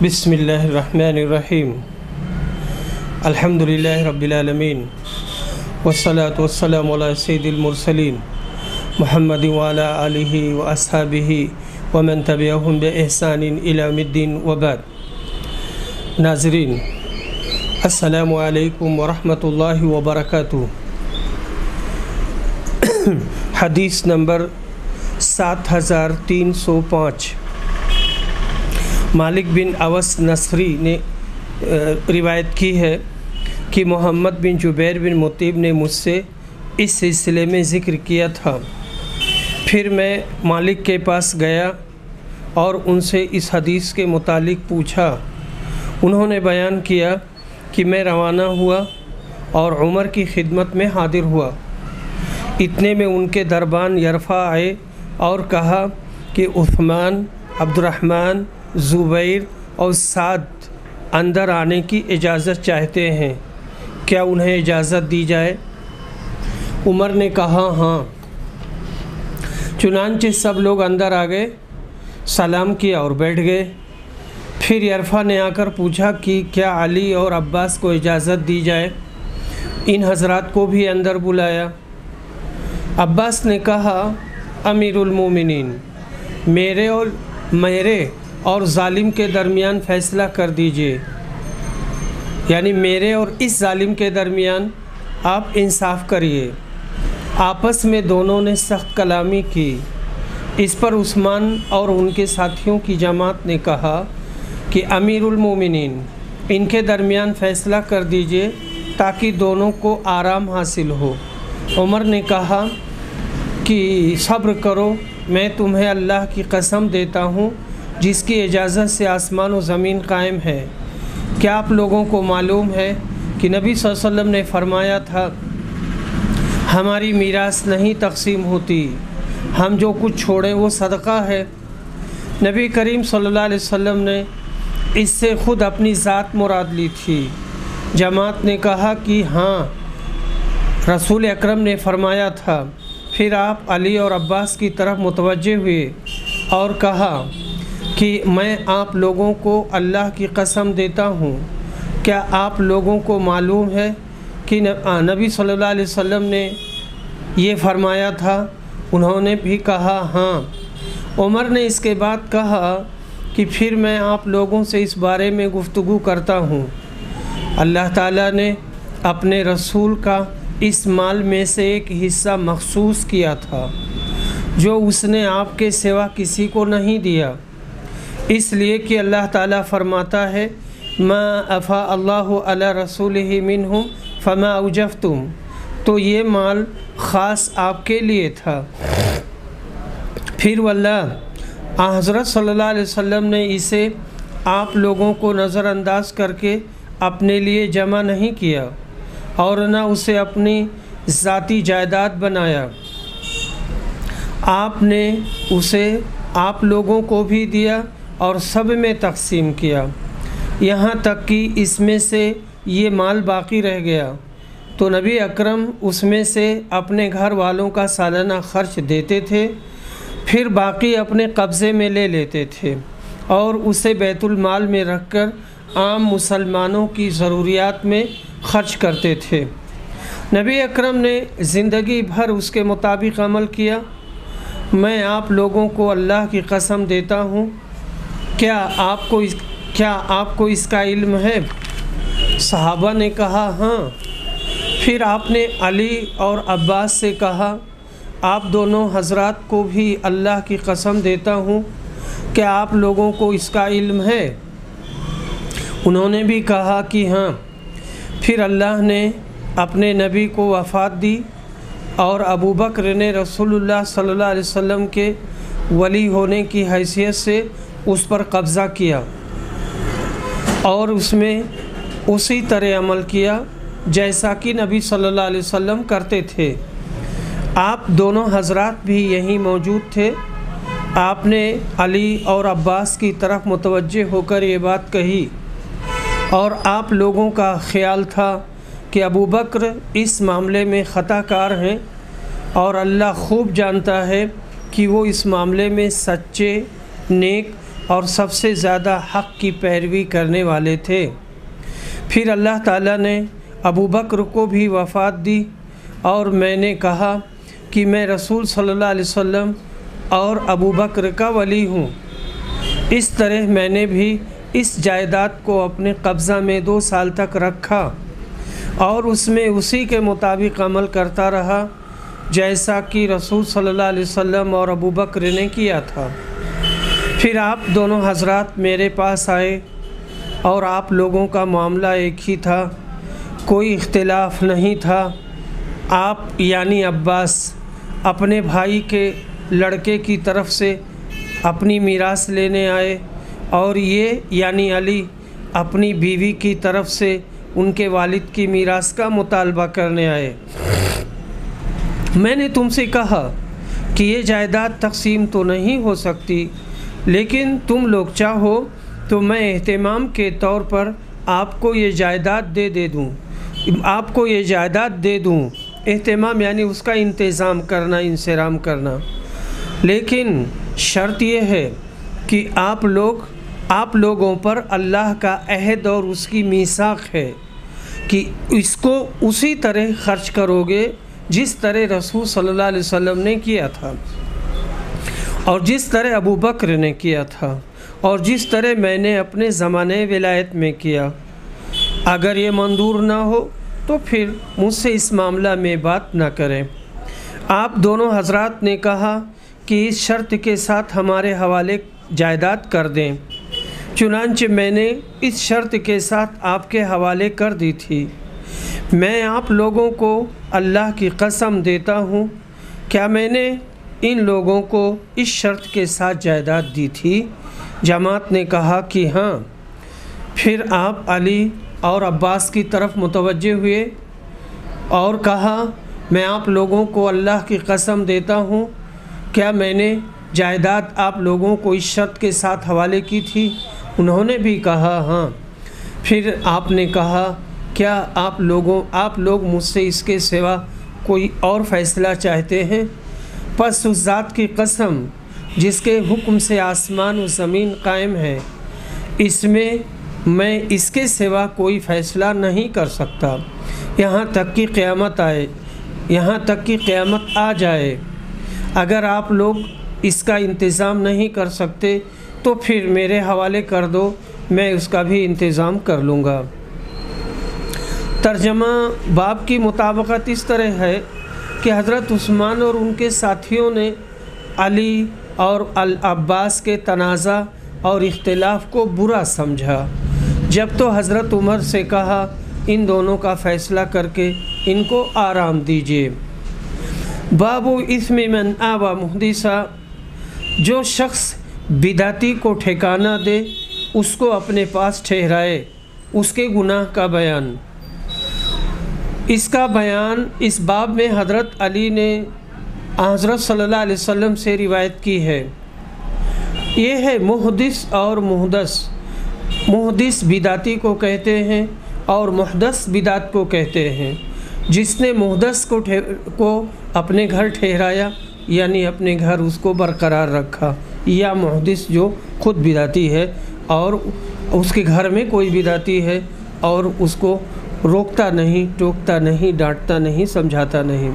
بسم اللہ الرحمن الرحیم الحمدللہ رب العالمین والصلاة والسلام علی سید المرسلین محمد وعلی آلہ واصحابہ ومن تبعہم بإحسان الی یوم الدین وبعد۔ ناظرین السلام علیکم ورحمۃ اللہ وبرکاتہ۔ حدیث نمبر 7305 مالک بن اوس نصری نے روایت کی ہے کہ محمد بن جبیر بن مطیب نے مجھ سے اس سلسلے میں ذکر کیا تھا۔ پھر میں مالک کے پاس گیا اور ان سے اس حدیث کے متعلق پوچھا۔ انہوں نے بیان کیا کہ میں روانہ ہوا اور عمر کی خدمت میں حاضر ہوا۔ اتنے میں ان کے دربان یرفع آئے اور کہا کہ عثمان، عبد الرحمن، زبیر اور سعد اندر آنے کی اجازت چاہتے ہیں، کیا انہیں اجازت دی جائے؟ عمر نے کہا ہاں۔ چنانچہ سب لوگ اندر آ گئے، سلام کیا اور بیٹھ گئے۔ پھر یرفع نے آ کر پوچھا کہ کیا علی اور عباس کو اجازت دی جائے؟ ان حضرات کو بھی اندر بلایا۔ عباس نے کہا امیر المومنین، میرے اور ظالم کے درمیان فیصلہ کر دیجئے، یعنی میرے اور اس ظالم کے درمیان آپ انصاف کریے۔ آپس میں دونوں نے سخت کلامی کی۔ اس پر عثمان اور ان کے ساتھیوں کی جماعت نے کہا کہ امیر المومنین، ان کے درمیان فیصلہ کر دیجئے تاکہ دونوں کو آرام حاصل ہو۔ عمر نے کہا کہ صبر کرو، میں تمہیں اللہ کی قسم دیتا ہوں جس کی اجازت سے آسمان و زمین قائم ہے۔ کیا آپ لوگوں کو معلوم ہے کہ نبی صلی اللہ علیہ وسلم نے فرمایا تھا ہماری میراث نہیں تقسیم ہوتی، ہم جو کچھ چھوڑیں وہ صدقہ ہے۔ نبی کریم صلی اللہ علیہ وسلم نے اس سے خود اپنی ذات مراد لی تھی۔ جماعت نے کہا کہ ہاں، رسول اکرم نے فرمایا تھا۔ پھر آپ علی اور عباس کی طرف متوجہ ہوئے اور کہا کہ میں آپ لوگوں کو اللہ کی قسم دیتا ہوں، کیا آپ لوگوں کو معلوم ہے کہ نبی صلی اللہ علیہ وسلم نے یہ فرمایا تھا؟ انہوں نے بھی کہا ہاں۔ عمر نے اس کے بعد کہا کہ پھر میں آپ لوگوں سے اس بارے میں گفتگو کرتا ہوں۔ اللہ تعالیٰ نے اپنے رسول کا اس مال میں سے ایک حصہ مخصوص کیا تھا جو اس نے آپ کے سوا کسی کو نہیں دیا، اس لیے کہ اللہ تعالیٰ فرماتا ہے ما افاء اللہ علی رسولہ منہم فما اوجفتم، تو یہ مال خاص آپ کے لیے تھا۔ پھر واللہ حضرت صلی اللہ علیہ وسلم نے اسے آپ لوگوں کو نظر انداز کر کے اپنے لیے جمع نہیں کیا اور نہ اسے اپنی ذاتی جائیداد بنایا، آپ نے اسے آپ لوگوں کو بھی دیا اور سب میں تقسیم کیا، یہاں تک کہ اس میں سے یہ مال باقی رہ گیا تو نبی اکرم اس میں سے اپنے گھر والوں کا سالانہ خرچ دیتے تھے، پھر باقی اپنے قبضے میں لے لیتے تھے اور اسے بیت المال میں رکھ کر عام مسلمانوں کی ضروریات میں خرچ کرتے تھے۔ نبی اکرم نے زندگی بھر اس کے مطابق عمل کیا۔ میں آپ لوگوں کو اللہ کی قسم دیتا ہوں، کیا آپ کو اس کا علم ہے؟ صحابہ نے کہا ہاں۔ پھر آپ نے علی اور عباس سے کہا آپ دونوں حضرات کو بھی اللہ کی قسم دیتا ہوں، کیا آپ لوگوں کو اس کا علم ہے؟ انہوں نے بھی کہا کہ ہاں۔ پھر اللہ نے اپنے نبی کو وفات دی اور ابو بکر نے رسول اللہ صلی اللہ علیہ وسلم کے ولی ہونے کی حیثیت سے اس پر قبضہ کیا اور اس میں اسی طرح عمل کیا جیسا کہ نبی صلی اللہ علیہ وسلم کرتے تھے۔ آپ دونوں حضرات بھی یہیں موجود تھے۔ آپ نے علی اور عباس کی طرف متوجہ ہو کر یہ بات کہی اور آپ لوگوں کا خیال تھا کہ ابو بکر اس معاملے میں خطا کار ہیں اور اللہ خوب جانتا ہے کہ وہ اس معاملے میں سچے، نیک اور سب سے زیادہ حق کی پیروی کرنے والے تھے۔ پھر اللہ تعالیٰ نے ابو بکر کو بھی وفات دی اور میں نے کہا کہ میں رسول صلی اللہ علیہ وسلم اور ابو بکر کا ولی ہوں۔ اس طرح میں نے بھی اس جائیداد کو اپنے قبضہ میں 2 سال تک رکھا اور اس میں اسی کے مطابق عمل کرتا رہا جیسا کہ رسول صلی اللہ علیہ وسلم اور ابو بکر نے کیا تھا۔ پھر آپ دونوں حضرات میرے پاس آئے اور آپ لوگوں کا معاملہ ایک ہی تھا، کوئی اختلاف نہیں تھا۔ آپ یعنی عباس اپنے بھائی کے لڑکے کی طرف سے اپنی میراث لینے آئے اور یہ یعنی علی اپنی بیوی کی طرف سے ان کے والد کی میراث کا مطالبہ کرنے آئے۔ میں نے تم سے کہا کہ یہ جائیداد تقسیم تو نہیں ہو سکتی، لیکن تم لوگ چاہو تو میں اہتمام کے طور پر آپ کو یہ جائیداد دے دوں۔ اہتمام یعنی اس کا انتظام کرنا، انصرام کرنا، لیکن شرط یہ ہے کہ آپ لوگوں پر اللہ کا عہد اور اس کی میثاق ہے کہ اس کو اسی طرح خرچ کرو گے جس طرح رسول صلی اللہ علیہ وسلم نے کیا تھا اور جس طرح ابو بکر نے کیا تھا اور جس طرح میں نے اپنے زمانے ولایت میں کیا۔ اگر یہ منظور نہ ہو تو پھر مجھ سے اس معاملہ میں بات نہ کریں۔ آپ دونوں حضرات نے کہا کہ اس شرط کے ساتھ ہمارے حوالے جائیداد کر دیں۔ چنانچہ میں نے اس شرط کے ساتھ آپ کے حوالے کر دی تھی۔ میں آپ لوگوں کو اللہ کی قسم دیتا ہوں، کیا میں نے ان لوگوں کو اس شرط کے ساتھ جائیداد دی تھی؟ جماعت نے کہا کہ ہاں۔ پھر آپ علی اور عباس کی طرف متوجہ ہوئے اور کہا میں آپ لوگوں کو اللہ کی قسم دیتا ہوں، کیا میں نے جائیداد آپ لوگوں کو اس شرط کے ساتھ حوالے کی تھی؟ انہوں نے بھی کہا ہاں۔ پھر آپ نے کہا کیا آپ لوگ مجھ سے اس کے سوا کوئی اور فیصلہ چاہتے ہیں؟ پس اس ذات کی قسم جس کے حکم سے آسمان و زمین قائم ہے، اس میں میں اس کے سوا کوئی فیصلہ نہیں کر سکتا یہاں تک کہ قیامت آ جائے۔ اگر آپ لوگ اس کا انتظام نہیں کر سکتے تو پھر میرے حوالے کر دو، میں اس کا بھی انتظام کر لوں گا۔ ترجمہ باب کی مطابقت اس طرح ہے کہ حضرت عثمان اور ان کے ساتھیوں نے علی اور العباس کے تنازع اور اختلاف کو برا سمجھا، جب تو حضرت عمر سے کہا ان دونوں کا فیصلہ کر کے ان کو آرام دیجیے۔ باب اسم من آوى محدثا، جو شخص بدعتی کو ٹھکانہ دے اس کو اپنے پاس ٹھہرائے، اس کے گناہ کا بیان۔ اس کا بیان اس باب میں حضرت علی نے حضرت صلی اللہ علیہ وسلم سے روایت کی ہے۔ یہ ہے محدث اور محدث۔ محدث بدعتی کو کہتے ہیں اور محدث بدعت کو کہتے ہیں۔ جس نے محدث کو اپنے گھر ٹھہرایا یعنی اپنے گھر اس کو برقرار رکھا، یا محدث جو خود بدعتی ہے اور اس کے گھر میں کوئی بدعتی ہے اور اس کو روکتا نہیں، ٹوکتا نہیں، ڈانٹتا نہیں، سمجھاتا نہیں۔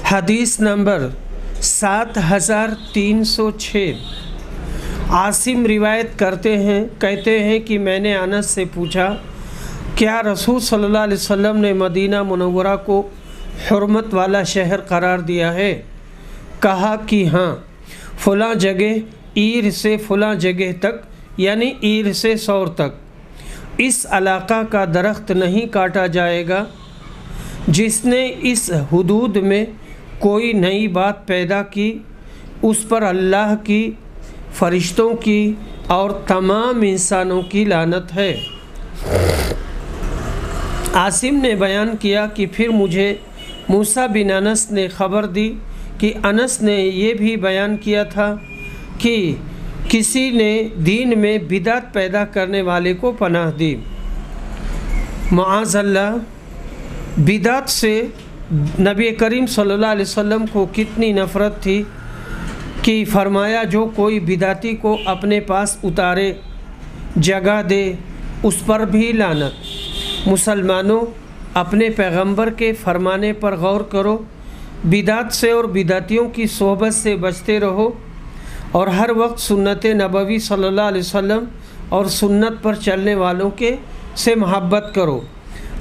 حدیث نمبر 7306۔ عاصم روایت کہتے ہیں کہ میں نے انس سے پوچھا کیا رسول صلی اللہ علیہ وسلم نے مدینہ منورہ کو حرمت والا شہر قرار دیا ہے؟ کہا کہ ہاں، فلاں جگہ عیر سے فلاں جگہ تک یعنی عیر سے سور تک اس علاقہ کا درخت نہیں کاٹا جائے گا۔ جس نے اس حدود میں کوئی نئی بات پیدا کی اس پر اللہ کی، فرشتوں کی اور تمام انسانوں کی لعنت ہے۔ عاصم نے بیان کیا کہ پھر مجھے موسیٰ بن انس نے خبر دی کہ انس نے یہ بھی بیان کیا تھا کہ کسی نے دین میں بدعت پیدا کرنے والے کو پناہ دی۔ معاذ اللہ، بدعت سے نبی کریم صلی اللہ علیہ وسلم کو کتنی نفرت تھی کہ فرمایا جو کوئی بدعتی کو اپنے پاس اتارے جگہ دے اس پر بھی لعنت۔ مسلمانوں اپنے پیغمبر کے فرمانے پر غور کرو، بدعت سے اور بدعتیوں کی صحبت سے بچتے رہو اور ہر وقت سنت نبوی صلی اللہ علیہ وسلم اور سنت پر چلنے والوں سے محبت کرو۔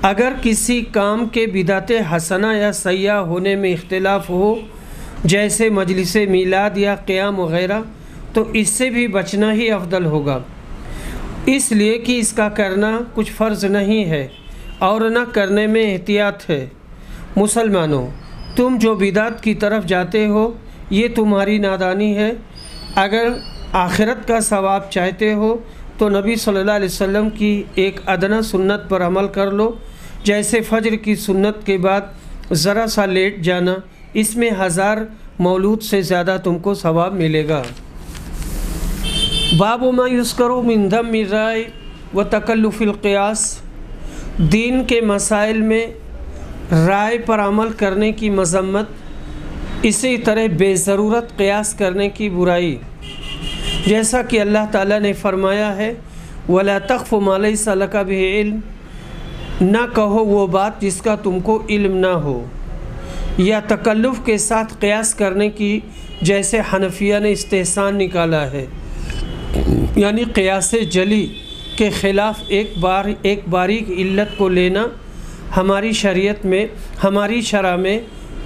اگر کسی کام کے بدعت حسنہ یا سیئہ ہونے میں اختلاف ہو، جیسے مجلس میلاد یا قیام وغیرہ، تو اس سے بھی بچنا ہی افضل ہوگا، اس لیے کہ اس کا کرنا کچھ فرض نہیں ہے اور نہ کرنے میں احتیاط ہے۔ مسلمانوں تم جو بدعت کی طرف جاتے ہو یہ تمہاری نادانی ہے۔ اگر آخرت کا ثواب چاہتے ہو تو نبی صلی اللہ علیہ وسلم کی ایک ادنی سنت پر عمل کر لو، جیسے فجر کی سنت کے بعد ذرا سا لیٹ جانا، اس میں 1000 مولود سے زیادہ تم کو ثواب ملے گا۔ باب ما یذکر من ذم الرائے و تکلف القیاس، دین کے مسائل میں رائے پر عمل کرنے کی مذمت، اسی طرح بے ضرورت قیاس کرنے کی برائی، جیسا کہ اللہ تعالیٰ نے فرمایا ہے وَلَا تَخْفُ مَا لَيْسَ لَكَ بِهِ عِلْم، نہ کہو وہ بات جس کا تم کو علم نہ ہو، یا تکلف کے ساتھ قیاس کرنے کی، جیسے حنفیہ نے استحسان نکالا ہے، یعنی قیاس جلی کے خلاف ایک باریک علت کو لینا۔ ہماری شریعت میں، ہماری شرع میں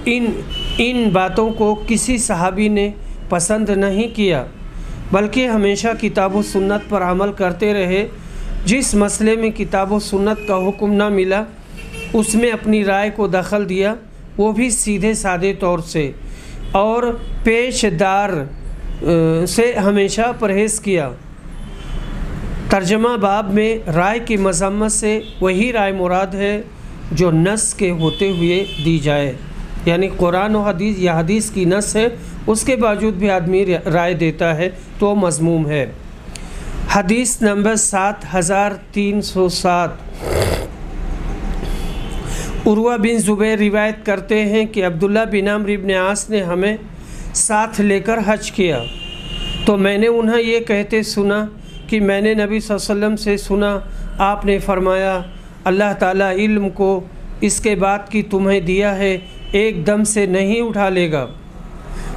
ان باتوں کو کسی صحابی نے پسند نہیں کیا، بلکہ ہمیشہ کتاب و سنت پر عمل کرتے رہے۔ جس مسئلے میں کتاب و سنت کا حکم نہ ملا اس میں اپنی رائے کو دخل دیا، وہ بھی سیدھے سادے طور سے، اور پیش دار سے ہمیشہ پرہیز کیا۔ ترجمہ باب میں رائے کی مذمت سے وہی رائے مراد ہے جو نص کے ہوتے ہوئے دی جائے، یعنی قرآن و حدیث یا حدیث کی نص ہے، اس کے باوجود بھی آدمی رائے دیتا ہے تو مذموم ہے۔ حدیث نمبر 7307، عروہ بن زبیر روایت کرتے ہیں کہ عبداللہ بن عمرو بن عاص نے ہمیں ساتھ لے کر حج کیا، تو میں نے انہیں یہ کہتے سنا کہ میں نے نبی صلی اللہ علیہ وسلم سے سنا، آپ نے فرمایا اللہ تعالیٰ علم کو اس کے بعد کی تمہیں دیا ہے ایک دم سے نہیں اٹھا لے گا،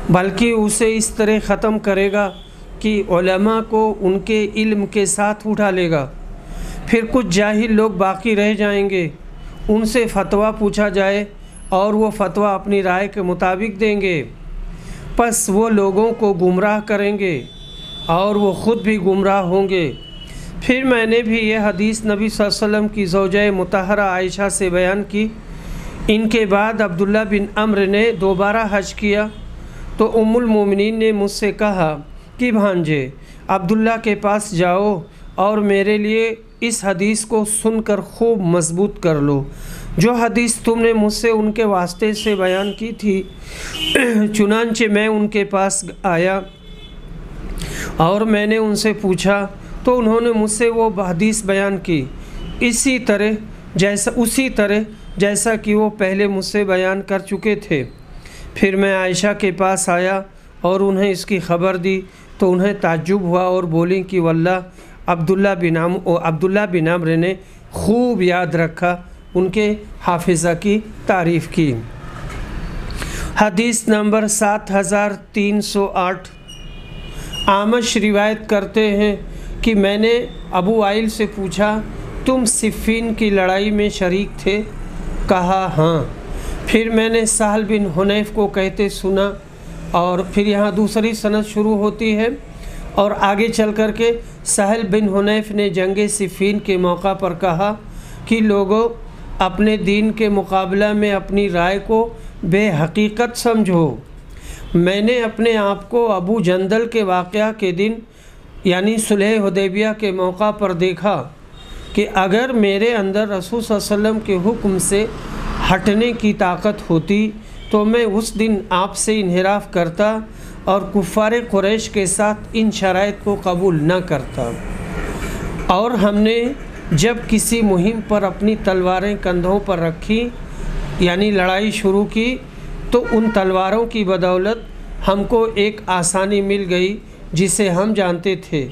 بلکہ اسے اس طرح ختم کرے گا کہ علماء کو ان کے علم کے ساتھ اٹھا لے گا۔ پھر کچھ جاہل لوگ باقی رہ جائیں گے، ان سے فتویٰ پوچھا جائے اور وہ فتویٰ اپنی رائے کے مطابق دیں گے، پس وہ لوگوں کو گمراہ کریں گے اور وہ خود بھی گمراہ ہوں گے۔ پھر میں نے بھی یہ حدیث نبی صلی اللہ علیہ وسلم کی زوجہ مطہرہ عائشہ سے بیان کی۔ ان کے بعد عبداللہ بن عمرو نے دوبارہ حج کیا تو ام المومنین نے مجھ سے کہا کہ بھانجے عبداللہ کے پاس جاؤ اور میرے لیے اس حدیث کو سن کر خوب مضبوط کر لو جو حدیث تم نے مجھ سے ان کے واسطے سے بیان کی تھی۔ چنانچہ میں ان کے پاس آیا اور میں نے ان سے پوچھا تو انہوں نے مجھ سے وہ حدیث بیان کی، اسی طرح جیسا کہ وہ پہلے مجھ سے بیان کر چکے تھے۔ پھر میں عائشہ کے پاس آیا اور انہیں اس کی خبر دی تو انہیں تعجب ہوا اور بولیں کہ واللہ عبداللہ بن عمرو نے خوب یاد رکھا، ان کے حافظہ کی تعریف کی۔ حدیث نمبر 7308، اعمش روایت کرتے ہیں کہ میں نے ابو وائل سے پوچھا تم صفین کی لڑائی میں شریک تھے؟ کہا ہاں۔ پھر میں نے سہل بن حنیف کو کہتے سنا، اور پھر یہاں دوسری سند شروع ہوتی ہے، اور آگے چل کر کے سہل بن حنیف نے جنگ صفین کے موقع پر کہا کہ لوگوں اپنے دین کے مقابلہ میں اپنی رائے کو بے حقیقت سمجھو۔ میں نے اپنے آپ کو ابو جندل کے واقعہ کے دن یعنی صلح حدیبیہ کے موقع پر دیکھا کہ اگر میرے اندر رسول صلی اللہ علیہ وسلم کے حکم سے ہٹنے کی طاقت ہوتی تو میں اس دن آپ سے انحراف کرتا اور کفار قریش کے ساتھ ان شرائط کو قبول نہ کرتا۔ اور ہم نے جب کسی مہم پر اپنی تلواریں کندھوں پر رکھی یعنی لڑائی شروع کی تو ان تلواروں کی بدولت ہم کو ایک آسانی مل گئی جسے ہم جانتے تھے،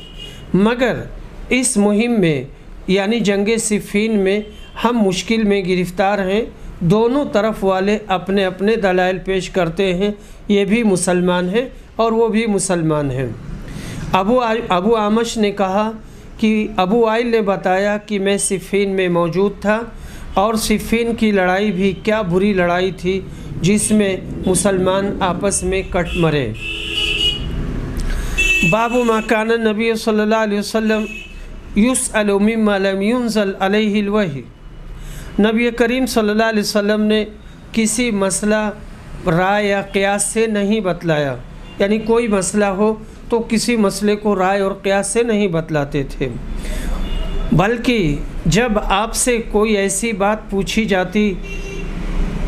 مگر اس مہم میں یعنی جنگ صفین میں ہم مشکل میں گرفتار ہیں۔ دونوں طرف والے اپنے اپنے دلائل پیش کرتے ہیں، یہ بھی مسلمان ہیں اور وہ بھی مسلمان ہیں۔ ابو عامش نے کہا کہ ابو وائل نے بتایا کہ میں صفین میں موجود تھا، اور صفین کی لڑائی بھی کیا بری لڑائی تھی جس میں مسلمان آپس میں کٹ مرے۔ باب ما کان النبی صلی اللہ علیہ وسلم یسأل مما لم ینزل علیہ الوحی۔ نبی کریم صلی اللہ علیہ وسلم نے کسی مسئلہ رائے یا قیاس سے نہیں بتلایا، یعنی کوئی مسئلہ ہو تو کسی مسئلے کو رائے اور قیاس سے نہیں بتلاتے تھے، بلکہ جب آپ سے کوئی ایسی بات پوچھی جاتی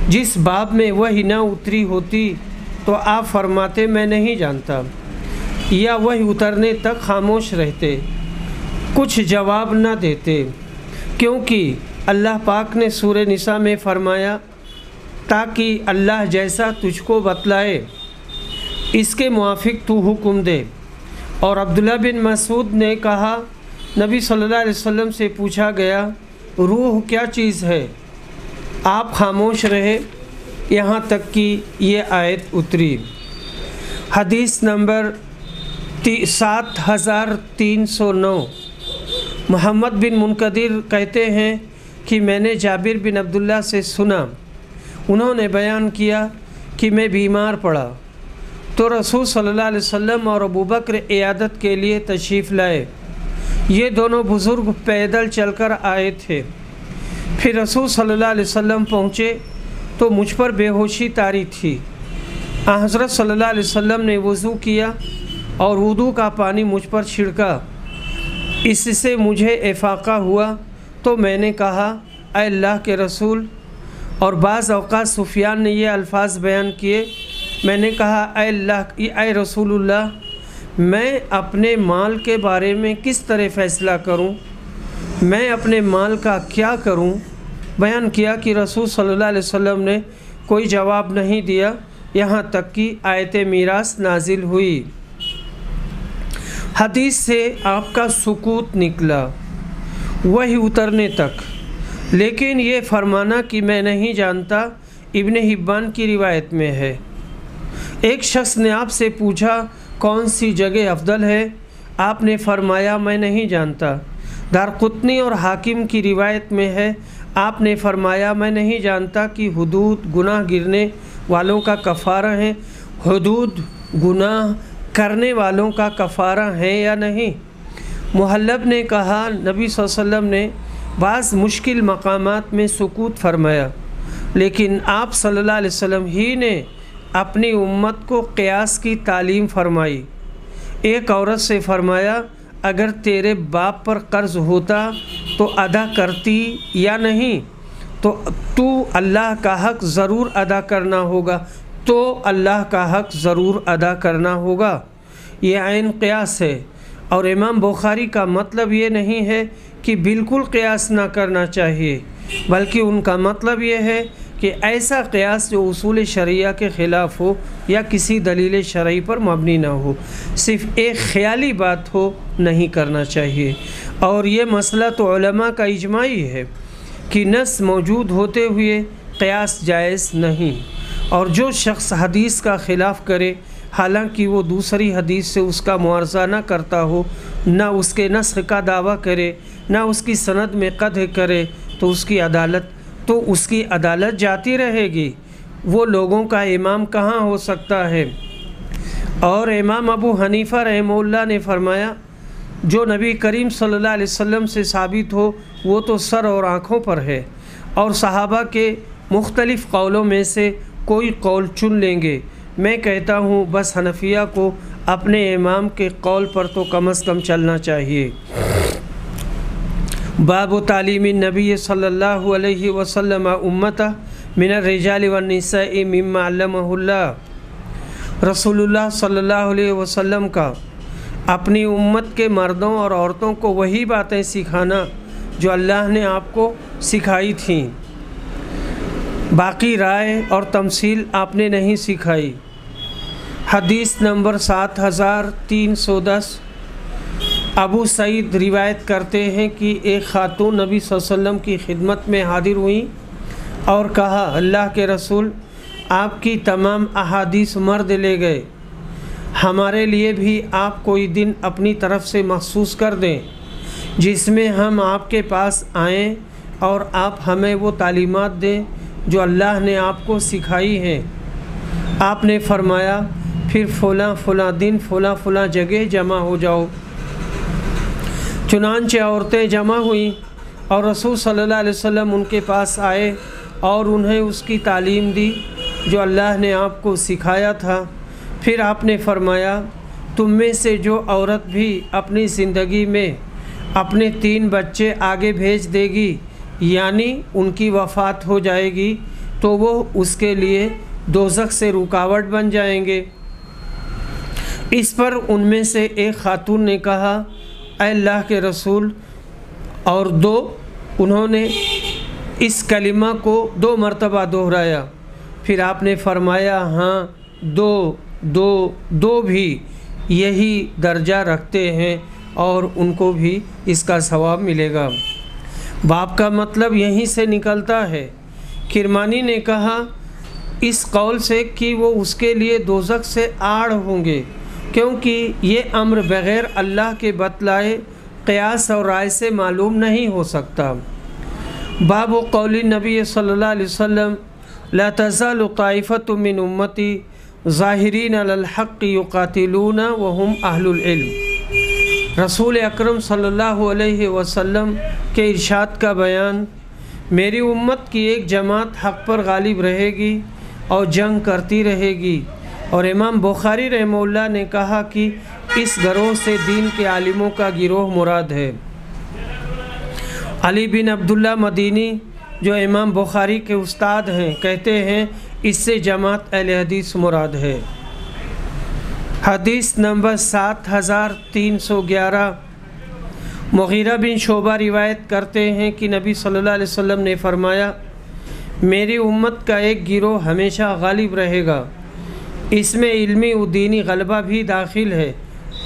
جس باب میں وحی نہ اتری ہوتی تو آپ فرماتے میں نہیں جانتا، یا وحی اترنے تک خاموش رہتے، کچھ جواب نہ دیتے، کیونکہ اللہ پاک نے سورہ نساء میں فرمایا تاکہ اللہ جیسا تجھ کو بتلائے اس کے موافق تو حکم دے۔ اور عبداللہ بن مسعود نے کہا نبی صلی اللہ علیہ وسلم سے پوچھا گیا روح کیا چیز ہے، آپ خاموش رہے یہاں تک کہ یہ آیت اتری۔ حدیث نمبر 7309۔ محمد بن منقدر کہتے ہیں کہ میں نے جابر بن عبداللہ سے سنا، انہوں نے بیان کیا کہ میں بیمار پڑا تو رسول صلی اللہ علیہ وسلم اور ابوبکر عیادت کے لیے تشریف لائے۔ یہ دونوں بزرگ پیدل چل کر آئے تھے۔ پھر رسول صلی اللہ علیہ وسلم پہنچے تو مجھ پر بے ہوشی طاری تھی۔ حضرت صلی اللہ علیہ وسلم نے وضو کیا اور وضو کا پانی مجھ پر چھڑکا، اس سے مجھے افاقہ ہوا تو میں نے کہا اے اللہ کے رسول، اور بعض اوقات سفیان نے یہ الفاظ بیان کیے، میں نے کہا اے رسول اللہ، میں اپنے مال کے بارے میں کس طرح فیصلہ کروں، میں اپنے مال کا کیا کروں؟ بیان کیا کہ رسول صلی اللہ علیہ وسلم نے کوئی جواب نہیں دیا یہاں تک کہ آیت میراث نازل ہوئی۔ حدیث سے آپ کا سکوت نکلا وحی اترنے تک، لیکن یہ فرمانا کہ میں نہیں جانتا ابن حبان کی روایت میں ہے۔ ایک شخص نے آپ سے پوچھا کون سی جگہ افضل ہے، آپ نے فرمایا میں نہیں جانتا۔ دارقطنی اور حاکم کی روایت میں ہے، آپ نے فرمایا میں نہیں جانتا کہ حدود گناہ گرنے والوں کا کفارہ ہیں، حدود گناہ کرنے والوں کا کفارہ ہیں یا نہیں۔ محلب نے کہا نبی صلی اللہ علیہ وسلم نے بعض مشکل مقامات میں سکوت فرمایا، لیکن آپ صلی اللہ علیہ وسلم ہی نے اپنی امت کو قیاس کی تعلیم فرمائی۔ ایک عورت سے فرمایا اگر تیرے باپ پر قرض ہوتا تو ادا کرتی یا نہیں، تو اللہ کا حق ضرور ادا کرنا ہوگا، تو اللہ کا حق ضرور ادا کرنا ہوگا۔ یہ عین قیاس ہے، اور امام بخاری کا مطلب یہ نہیں ہے کہ بالکل قیاس نہ کرنا چاہیے، بلکہ ان کا مطلب یہ ہے کہ ایسا قیاس جو اصول شرعیہ کے خلاف ہو یا کسی دلیل شرعی پر مبنی نہ ہو، صرف ایک خیالی بات ہو، نہیں کرنا چاہیے۔ اور یہ مسئلہ تو علماء کا اجماعی ہے کہ نص موجود ہوتے ہوئے قیاس جائز نہیں، اور جو شخص حدیث کا خلاف کرے حالانکہ وہ دوسری حدیث سے اس کا معارضہ نہ کرتا ہو، نہ اس کے نسخ کا دعویٰ کرے، نہ اس کی سند میں قدح کرے، تو اس کی عدالت جاتی رہے گی، وہ لوگوں کا امام کہاں ہو سکتا ہے۔ اور امام ابو حنیفہ رحمہ اللہ نے فرمایا جو نبی کریم صلی اللہ علیہ وسلم سے ثابت ہو وہ تو سر اور آنکھوں پر ہے، اور صحابہ کے مختلف قولوں میں سے کوئی قول چن لیں گے۔ میں کہتا ہوں بس حنفیہ کو اپنے امام کے قول پر تو کم از کم چلنا چاہیے۔ باب تعلیم النبی صلی اللہ علیہ وسلم امتہ من الرجال والنساء مما علمہ اللہ۔ رسول اللہ صلی اللہ علیہ وسلم کا اپنی امت کے مردوں اور عورتوں کو وہی باتیں سکھانا جو اللہ نے آپ کو سکھائی تھیں، باقی رائے اور تمثیل آپ نے نہیں سکھائی۔ حدیث نمبر 7310 ابو سعید روایت کرتے ہیں کہ ایک خاتون نبی صلی اللہ علیہ وسلم کی خدمت میں حاضر ہوئیں اور کہا، اللہ کے رسول، آپ کی تمام احادیث مرد لے گئے، ہمارے لیے بھی آپ کوئی دن اپنی طرف سے مخصوص کر دیں جس میں ہم آپ کے پاس آئیں اور آپ ہمیں وہ تعلیمات دیں جو اللہ نے آپ کو سکھائی ہیں۔ آپ نے فرمایا، پھر فلاں فلاں دن فلاں فلاں جگہ جمع ہو جاؤ۔ چنانچہ عورتیں جمع ہوئیں اور رسول صلی اللہ علیہ وسلم ان کے پاس آئے اور انہیں اس کی تعلیم دی جو اللہ نے آپ کو سکھایا تھا۔ پھر آپ نے فرمایا، تم میں سے جو عورت بھی اپنی زندگی میں اپنے 3 بچے آگے بھیج دے گی، یعنی ان کی وفات ہو جائے گی، تو وہ اس کے لیے دوزخ سے رکاوٹ بن جائیں گے۔ اس پر ان میں سے ایک خاتون نے کہا، اے اللہ کے رسول، اور 2؟ انہوں نے اس کلمہ کو 2 مرتبہ دہرایا۔ پھر آپ نے فرمایا، ہاں، 2 بھی یہی درجہ رکھتے ہیں اور ان کو بھی اس کا ثواب ملے گا۔ باب کا مطلب یہیں سے نکلتا ہے۔ کرمانی نے کہا اس قول سے کہ وہ اس کے لیے دوزخ سے آڑ ہوں گے، کیونکہ یہ امر بغیر اللہ کے بتلائے قیاس اور رائے سے معلوم نہیں ہو سکتا۔ باب قول نبی صلی اللہ علیہ وسلم لا تزال طائفۃ من امتی ظاہرین علی الحق یقاتلون وهم اہل العلم۔ رسول اکرم صلی اللہ علیہ وسلم کے ارشاد کا بیان، میری امت کی ایک جماعت حق پر غالب رہے گی اور جنگ کرتی رہے گی۔ اور امام بخاری رحمہ اللہ نے کہا کہ اس گروہ سے دین کے عالموں کا گروہ مراد ہے۔ علی بن عبداللہ مدینی جو امام بخاری کے استاد ہیں کہتے ہیں اس سے جماعت اہل حدیث مراد ہے۔ حدیث نمبر 7311 مغیرہ بن شعبہ روایت کرتے ہیں کہ نبی صلی اللہ علیہ وسلم نے فرمایا، میری امت کا ایک گروہ ہمیشہ غالب رہے گا، اس میں علمی و دینی غلبہ بھی داخل ہے۔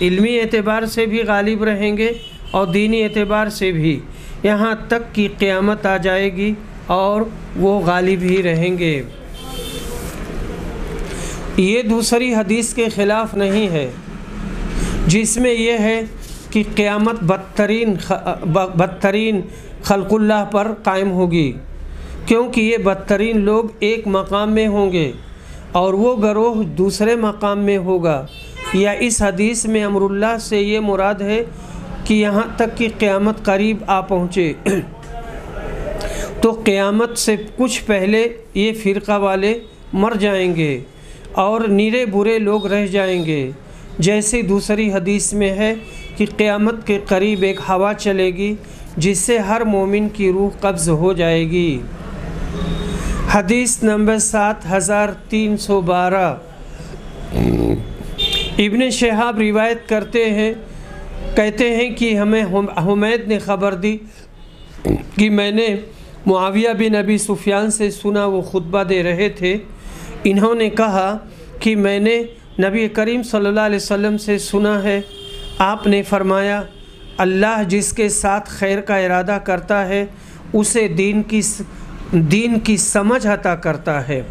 علمی اعتبار سے بھی غالب رہیں گے اور دینی اعتبار سے بھی، یہاں تک کہ قیامت آ جائے گی اور وہ غالب ہی رہیں گے۔ یہ دوسری حدیث کے خلاف نہیں ہے جس میں یہ ہے کہ قیامت بدترین خلق اللہ پر قائم ہوگی، کیونکہ یہ بدترین لوگ ایک مقام میں ہوں گے اور وہ گروہ دوسرے مقام میں ہوگا۔ یا اس حدیث میں امر اللہ سے یہ مراد ہے کہ یہاں تک کہ قیامت قریب آ پہنچے تو قیامت سے کچھ پہلے یہ فرقہ والے مر جائیں گے اور نیرے برے لوگ رہ جائیں گے، جیسے دوسری حدیث میں ہے کہ قیامت کے قریب ایک ہوا چلے گی جس سے ہر مومن کی روح قبض ہو جائے گی۔ حدیث نمبر 7312 ابن شہاب روایت کہتے ہیں کہ ہمیں حمید نے خبر دی کہ میں نے معاویہ بن ابی سفیان سے سنا، وہ خطبہ دے رہے تھے۔ انہوں نے کہا کہ میں نے نبی کریم صلی اللہ علیہ وسلم سے سنا ہے، آپ نے فرمایا، اللہ جس کے ساتھ خیر کا ارادہ کرتا ہے اسے دین کی سمجھ عطا کرتا ہے،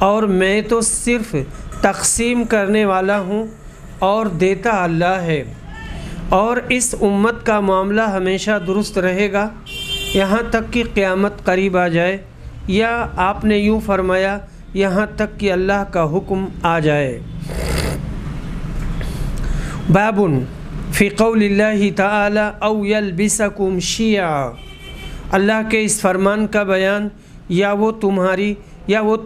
اور میں تو صرف تقسیم کرنے والا ہوں اور دیتا اللہ ہے، اور اس امت کا معاملہ ہمیشہ درست رہے گا یہاں تک کہ قیامت قریب آ جائے، یا آپ نے یوں فرمایا یہاں تک کہ اللہ کا حکم آ جائے۔ باب فی قول اللہ تعالی او یلبسکم شیعا، اللہ کے اس فرمان کا بیان، یا وہ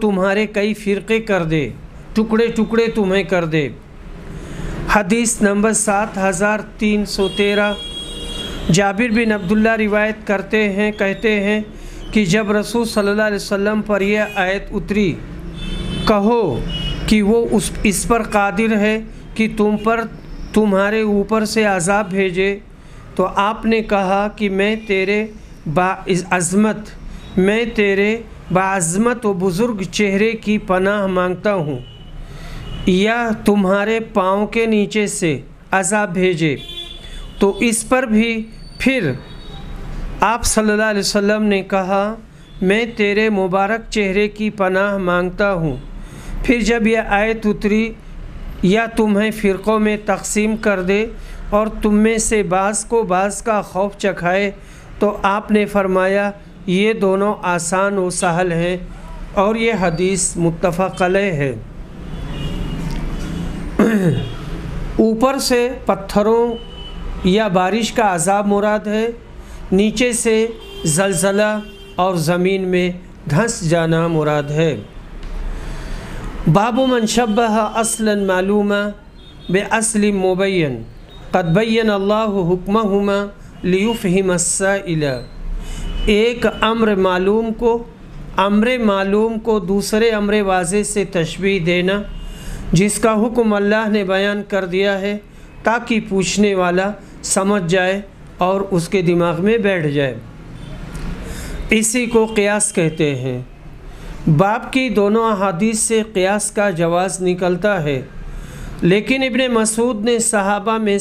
تمہارے کئی فرقے کر دے، ٹکڑے ٹکڑے تمہیں کر دے۔ حدیث نمبر 7313 جابر بن عبداللہ روایت کہتے ہیں کہ جب رسول صلی اللہ علیہ وسلم پر یہ آیت اتری، کہو کہ وہ اس پر قادر ہے کہ تمہارے اوپر سے عذاب بھیجے، تو آپ نے کہا کہ میں تیرے باعظمت و بزرگ چہرے کی پناہ مانگتا ہوں۔ یا تمہارے پاؤں کے نیچے سے عذاب بھیجے تو اس پر بھی پھر آپ صلی اللہ علیہ وسلم نے کہا میں تیرے مبارک چہرے کی پناہ مانگتا ہوں۔ پھر جب یہ آیت اتری یا تمہیں فرقوں میں تقسیم کر دے اور تم میں سے بعض کو بعض کا خوف چکھائے تو آپ نے فرمایا یہ دونوں آسان و سہل ہیں، اور یہ حدیث متفق علیہ ہے۔ اوپر سے پتھروں یا بارش کا عذاب مراد ہے، نیچے سے زلزلہ اور زمین میں دھنس جانا مراد ہے۔ باب من شبہ اصلا معلوما باصل مبین قد بین اللہ حکمہما لیفہم السائل۔ ایک امر معلوم کو دوسرے امر واضح سے تشبیہ دینا جس کا حکم اللہ نے بیان کر دیا ہے تاکہ پوچھنے والا سمجھ جائے اور اس کے دماغ میں بیٹھ جائے، اسی کو قیاس کہتے ہیں۔ باب کی دونوں احادیث سے قیاس کا جواز نکلتا ہے، لیکن ابن مسعود نے صحابہ میں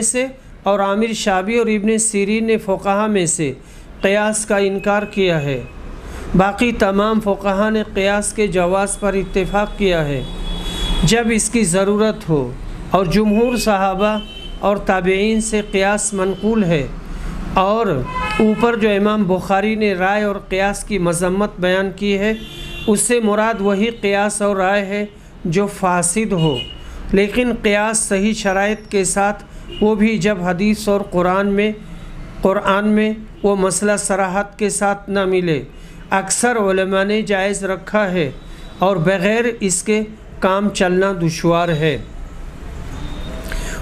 سے اور عامر شعبی اور ابن سیرین نے فقہا میں سے قیاس کا انکار کیا ہے۔ باقی تمام فقہا نے قیاس کے جواز پر اتفاق کیا ہے جب اس کی ضرورت ہو، اور جمہور صحابہ اور تابعین سے قیاس منقول ہے۔ اور اوپر جو امام بخاری نے رائے اور قیاس کی مذمت بیان کی ہے اس سے مراد وہی قیاس اور رائے ہے جو فاسد ہو، لیکن قیاس صحیح شرائط کے ساتھ، وہ بھی جب حدیث اور قرآن میں وہ مسئلہ صراحت کے ساتھ نہ ملے، اکثر علماء نے جائز رکھا ہے، اور بغیر اس کے کام چلنا دشوار ہے۔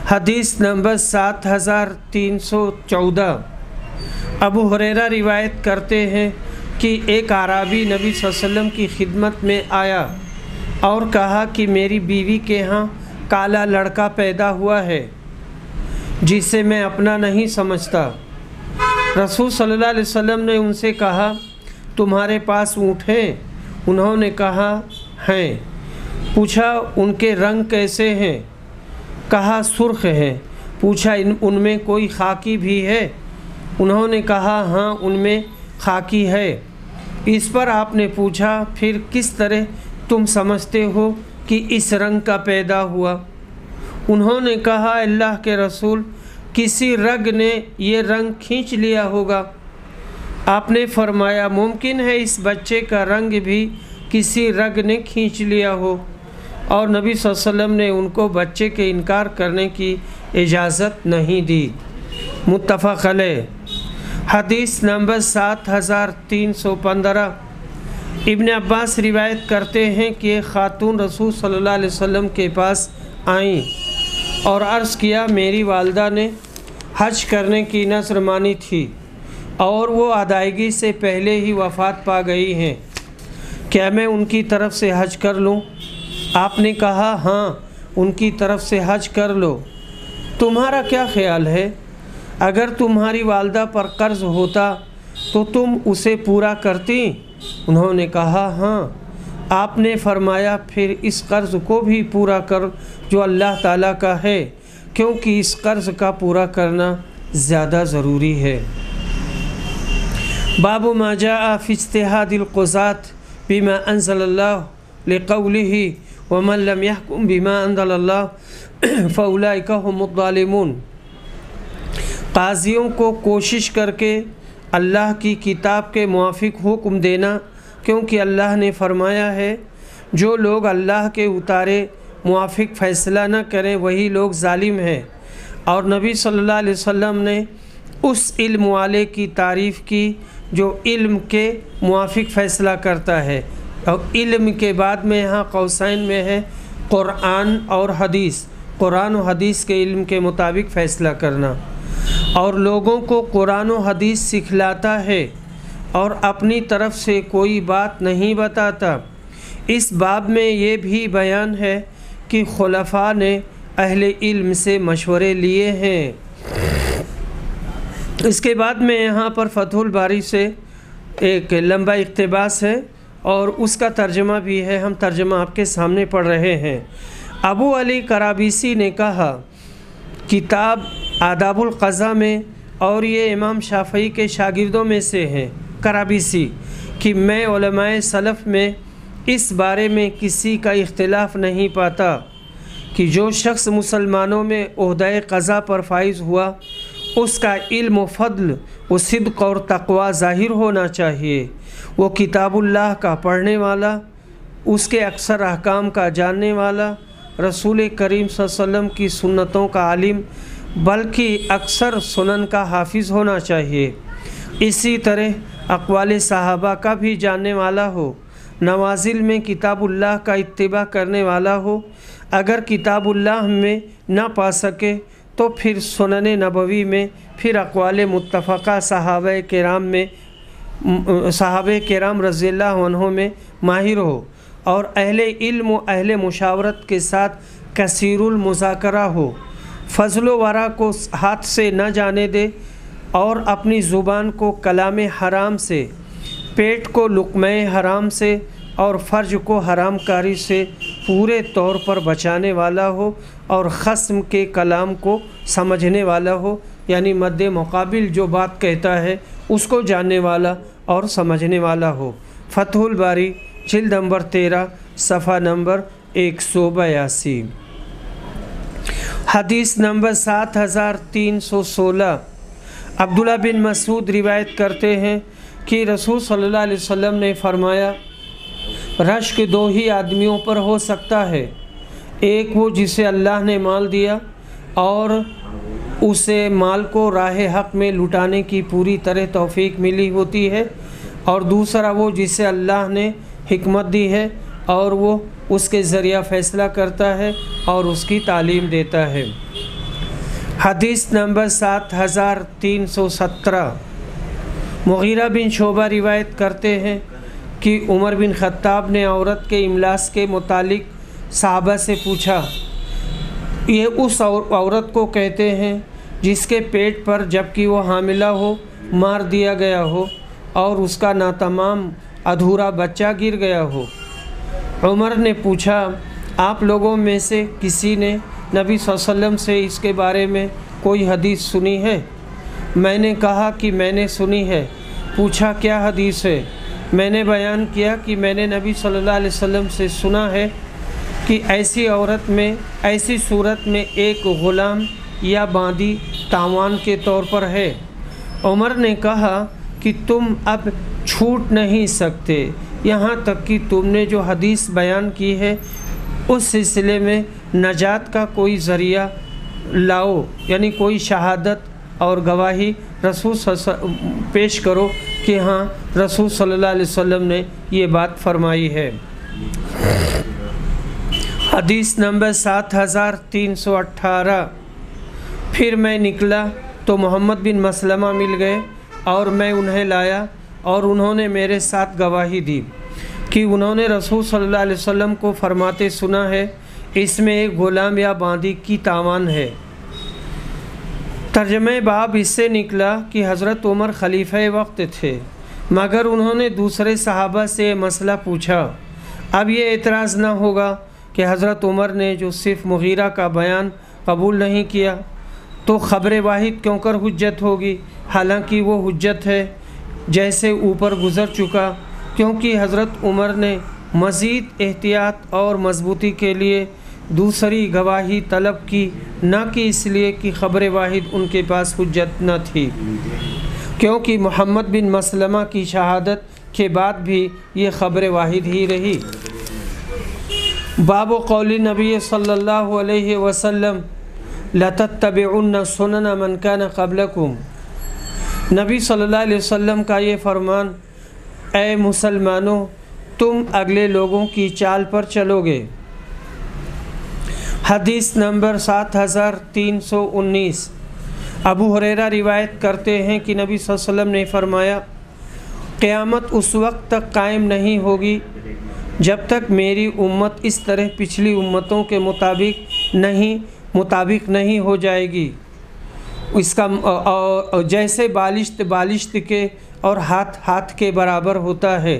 حدیث نمبر 7314۔ ابو ہریرہ روایت کرتے ہیں کہ ایک اعرابی نبی صلی اللہ علیہ وسلم کی خدمت میں آیا اور کہا کہ میری بیوی کے ہاں کالا لڑکا پیدا ہوا ہے جسے میں اپنا نہیں سمجھتا۔ رسول صلی اللہ علیہ وسلم نے ان سے کہا تمہارے پاس اونٹ ہیں؟ انہوں نے کہا ہیں۔ پوچھا ان کے رنگ کیسے ہیں؟ کہا سرخ ہیں۔ پوچھا ان میں کوئی خاکی بھی ہے؟ انہوں نے کہا ہاں ان میں خاکی ہے۔ اس پر آپ نے پوچھا پھر کس طرح تم سمجھتے ہو کہ اس رنگ کا پیدا ہوا؟ انہوں نے کہا اللہ کے رسول کسی رگ نے یہ رنگ کھینچ لیا ہوگا۔ آپ نے فرمایا ممکن ہے اس بچے کا رنگ بھی کسی رگ نے کھینچ لیا ہو، اور نبی صلی اللہ علیہ وسلم نے ان کو بچے کے انکار کرنے کی اجازت نہیں دی۔ متفق علیہ۔ حدیث نمبر 7315۔ ابن عباس روایت کرتے ہیں کہ ایک خاتون رسول صلی اللہ علیہ وسلم کے پاس آئیں اور عرض کیا میری والدہ نے حج کرنے کی نذر مانی تھی اور وہ ادائیگی سے پہلے ہی وفات پا گئی ہیں، کیا میں ان کی طرف سے حج کر لوں؟ آپ نے کہا ہاں ان کی طرف سے حج کر لو۔ تمہارا کیا خیال ہے؟ اگر تمہاری والدہ پر قرض ہوتا تو تم اسے پورا کرتی؟ انہوں نے کہا ہاں۔ آپ نے فرمایا پھر اس قرض کو بھی پورا کر جو اللہ تعالیٰ کا ہے، کیونکہ اس قرض کا پورا کرنا زیادہ ضروری ہے۔ باب ما جاء فی اجتہاد القضاة بما انزل اللہ لقولہ ومن لم يحكم بما انزل اللہ فاولئک هم الظالمون۔ قاضیوں کو کوشش کر کے اللہ کی کتاب کے موافق حکم دینا، کیونکہ اللہ نے فرمایا ہے جو لوگ اللہ کے اتارے موافق فیصلہ نہ کریں وہی لوگ ظالم ہیں، اور نبی صلی اللہ علیہ وسلم نے اس علم والے کی تعریف کی جو علم کے موافق فیصلہ کرتا ہے، اور علم کے بعد میں یہاں قوسین میں ہے قرآن اور حدیث، قرآن و حدیث کے علم کے مطابق فیصلہ کرنا، اور لوگوں کو قرآن و حدیث سکھلاتا ہے اور اپنی طرف سے کوئی بات نہیں بتاتا۔ اس باب میں یہ بھی بیان ہے کہ خلفاء نے اہل علم سے مشورے لیے ہیں۔ اس کے بعد میں یہاں پر فتح الباری سے ایک لمبا اقتباس ہے، اور اس کا ترجمہ بھی ہے، ہم ترجمہ آپ کے سامنے پڑھ رہے ہیں۔ ابو علی کرابیسی نے کہا کتاب آداب القضاء میں، اور یہ امام شافعی کے شاگردوں میں سے ہیں کرابیسی، کہ میں علماء سلف میں اس بارے میں کسی کا اختلاف نہیں پاتا کہ جو شخص مسلمانوں میں عہدہ قضاء پر فائز ہوا اس کا علم و فضل و صدق اور تقوی ظاہر ہونا چاہیے، وہ کتاب اللہ کا پڑھنے والا، اس کے اکثر احکام کا جاننے والا، رسول کریم صلی اللہ علیہ وسلم کی سنتوں کا عالم بلکہ اکثر سنن کا حافظ ہونا چاہیے، اسی طرح اقوال صحابہ کا بھی جاننے والا ہو، نوازل میں کتاب اللہ کا اتباع کرنے والا ہو، اگر کتاب اللہ میں نہ پا سکے تو پھر سنن نبوی میں، پھر اقوال متفقہ صحابہ کرام رضی اللہ عنہ میں ماہر ہو، اور اہل علم و اہل مشاورت کے ساتھ کثیر المذاکرہ ہو، فضل و ورع کو ہاتھ سے نہ جانے دے، اور اپنی زبان کو کلام حرام سے، پیٹ کو لقمہ حرام سے اور فرج کو حرام کاری سے پورے طور پر بچانے والا ہو، اور خصم کے کلام کو سمجھنے والا ہو، یعنی مد مقابل جو بات کہتا ہے اس کو جاننے والا اور سمجھنے والا ہو۔ فتح الباری جلد نمبر 13 صفحہ نمبر 182۔ حدیث نمبر 7316۔ عبداللہ بن مسعود روایت کرتے ہیں کہ رسول صلی اللہ علیہ وسلم نے فرمایا رشک دو ہی آدمیوں پر ہو سکتا ہے، ایک وہ جسے اللہ نے مال دیا اور اسے مال کو راہ حق میں لٹانے کی پوری طرح توفیق ملی ہوتی ہے، اور دوسرا وہ جسے اللہ نے حکمت دی ہے اور وہ اس کے ذریعہ فیصلہ کرتا ہے اور اس کی تعلیم دیتا ہے۔ حدیث نمبر 7317۔ مغیرہ بن شعبہ روایت کرتے ہیں کہ عمر بن خطاب نے عورت کے املاس کے متعلق صحابہ سے پوچھا، یہ اس عورت کو کہتے ہیں جس کے پیٹ پر جبکہ وہ حاملہ ہو مار دیا گیا ہو اور اس کا ناتمام ادھورا بچہ گر گیا ہو۔ عمر نے پوچھا، آپ لوگوں میں سے کسی نے نبی صلی اللہ علیہ وسلم سے اس کے بارے میں کوئی حدیث سنی ہے؟ میں نے کہا کہ میں نے سنی ہے۔ پوچھا کیا حدیث ہے؟ میں نے بیان کیا کہ میں نے نبی صلی اللہ علیہ وسلم سے سنا ہے کہ ایسی عورت میں، ایسی صورت میں ایک غلام یا باندی تاوان کے طور پر ہے۔ عمر نے کہا کہ تم اب چھوٹ نہیں سکتے یہاں تک کہ تم نے جو حدیث بیان کی ہے اس سلسلے میں نجات کا کوئی ذریعہ لاؤ، یعنی کوئی شہادت اور گواہی رسول صلی اللہ علیہ وسلم پیش کرو کہ ہاں رسول صلی اللہ علیہ وسلم نے یہ بات فرمائی ہے۔ حدیث نمبر 7318۔ پھر میں نکلا تو محمد بن مسلمہ مل گئے اور میں انہیں لایا، اور انہوں نے میرے ساتھ گواہی دی کہ انہوں نے رسول صلی اللہ علیہ وسلم کو فرماتے سنا ہے اس میں ایک غلام یا باندی کی تاوان ہے۔ ترجمہ باب اس سے نکلا کہ حضرت عمر خلیفہ وقت تھے، مگر انہوں نے دوسرے صحابہ سے یہ مسئلہ پوچھا۔ اب یہ اعتراض نہ ہوگا کہ حضرت عمر نے جو صرف مغیرہ کا بیان قبول نہیں کیا تو خبر واحد کیوں کر حجت ہوگی، حالانکہ وہ حجت ہے جیسے اوپر گزر چکا، کیونکہ حضرت عمر نے مزید احتیاط اور مضبوطی کے لیے دوسری گواہی طلب کی، نہ کہ اس لیے کہ خبر واحد ان کے پاس حجت نہ تھی، کیونکہ محمد بن مسلمہ کی شہادت کے بعد بھی یہ خبر واحد ہی رہی۔ باب قول نبی صلی اللہ علیہ وسلم لَتَتَّبِعُنَّ سُنَنَ مَنْ كَانَ قَبْلَكُمْ۔ نبی صلی اللہ علیہ وسلم کا یہ فرمان، اے مسلمانوں تم اگلے لوگوں کی چال پر چلو گے۔ حدیث نمبر 7319۔ ابو ہریرہ روایت کرتے ہیں کہ نبی صلی اللہ علیہ وسلم نے فرمایا، قیامت اس وقت تک قائم نہیں ہوگی جب تک میری امت اس طرح پچھلی امتوں کے مطابق نہیں ہو جائے گی، اس کا جیسے بالشت کے اور ہاتھ کے برابر ہوتا ہے،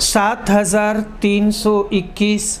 7321।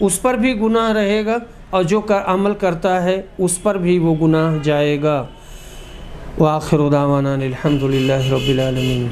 اس پر بھی گناہ رہے گا، اور جو عمل کرتا ہے اس پر بھی وہ گناہ جائے گا۔ وآخر دعوانا الحمدللہ رب العالمین۔